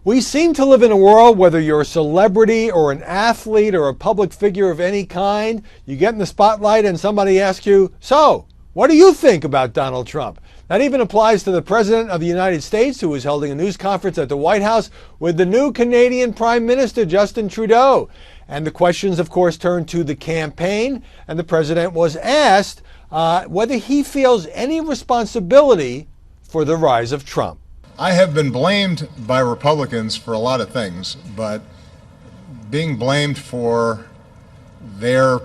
We seem to live in a world, whether you're a celebrity or an athlete or a public figure of any kind, you get in the spotlight and somebody asks you, so, what do you think about Donald Trump? That even applies to the President of the United States, who is holding a news conference at the White House with the new Canadian Prime Minister, Justin Trudeau. And the questions, of course, turned to the campaign, and the President was asked whether he feels any responsibility for the rise of Trump. I have been blamed by Republicans for a lot of things, but being blamed for their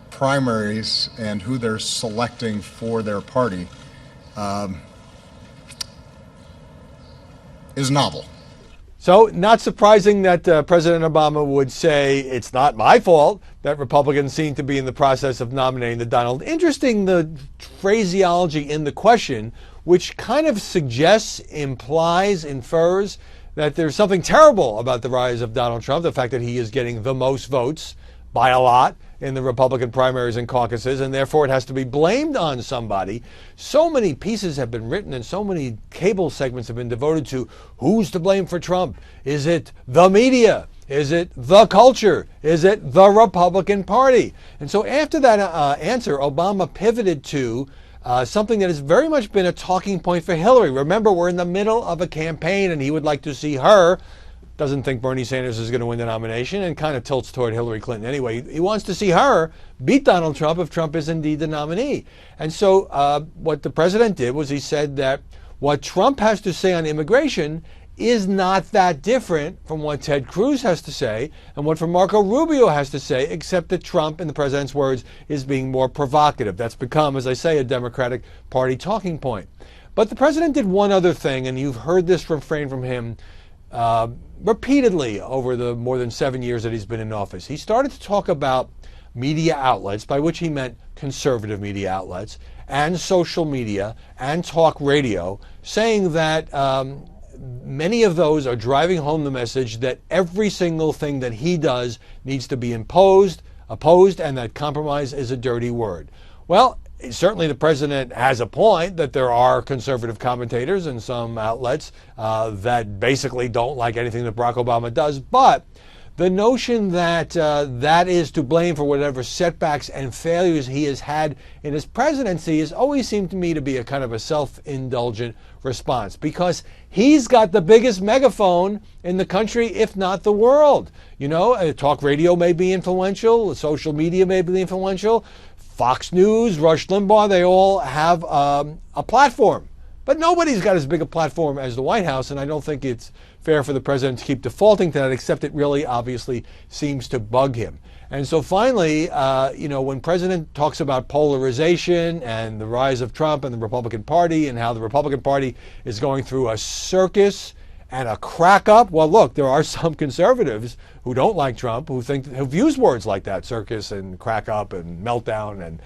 primaries and who they're selecting for their party is novel. So, not surprising that President Obama would say it's not my fault that Republicans seem to be in the process of nominating the Donald. Interesting, the phraseology in the question, which kind of suggests, implies, infers that there's something terrible about the rise of Donald Trump, the fact that he is getting the most votes by a lot in the Republican primaries and caucuses, and therefore it has to be blamed on somebody. So many pieces have been written and so many cable segments have been devoted to who's to blame for Trump. Is it the media? Is it the culture? Is it the Republican Party? And so after that answer, Obama pivoted to something that has very much been a talking point for Hillary. Remember, we're in the middle of a campaign and he would like to see her. Doesn't think Bernie Sanders is going to win the nomination and kind of tilts toward Hillary Clinton anyway. He wants to see her beat Donald Trump if Trump is indeed the nominee. And so what the president did was he said that what Trump has to say on immigration is not that different from what Ted Cruz has to say and what Marco Rubio has to say, except that Trump, in the president's words, is being more provocative. That's become, as I say, a Democratic Party talking point. But the president did one other thing, and you've heard this refrain from him repeatedly over the more than 7 years that he's been in office. He started to talk about media outlets, by which he meant conservative media outlets, and social media, and talk radio, saying that many of those are driving home the message that every single thing that he does needs to be opposed, and that compromise is a dirty word. Well, certainly the president has a point that there are conservative commentators in some outlets that basically don't like anything that Barack Obama does, but the notion that that is to blame for whatever setbacks and failures he has had in his presidency has always seemed to me to be a kind of a self-indulgent response, because he's got the biggest megaphone in the country, if not the world. You know, talk radio may be influential, social media may be influential, Fox News, Rush Limbaugh, they all have a platform. But nobody's got as big a platform as the White House, and I don't think it's fair for the president to keep defaulting to that, except it really obviously seems to bug him. And so finally, when President talks about polarization and the rise of Trump and the Republican Party and how the Republican Party is going through a circus and a crack up, well, look, there are some conservatives who don't like Trump who've used words like that, circus and crack up and meltdown and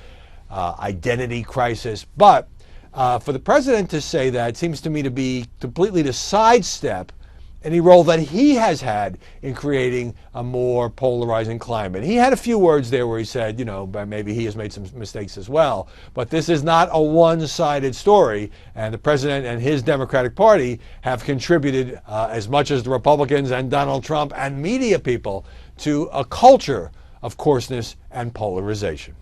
identity crisis. But for the president to say that seems to me to be completely to sidestep any role that he has had in creating a more polarizing climate. He had a few words there where he said, maybe he has made some mistakes as well. But this is not a one-sided story, and the president and his Democratic Party have contributed as much as the Republicans and Donald Trump and media people to a culture of coarseness and polarization.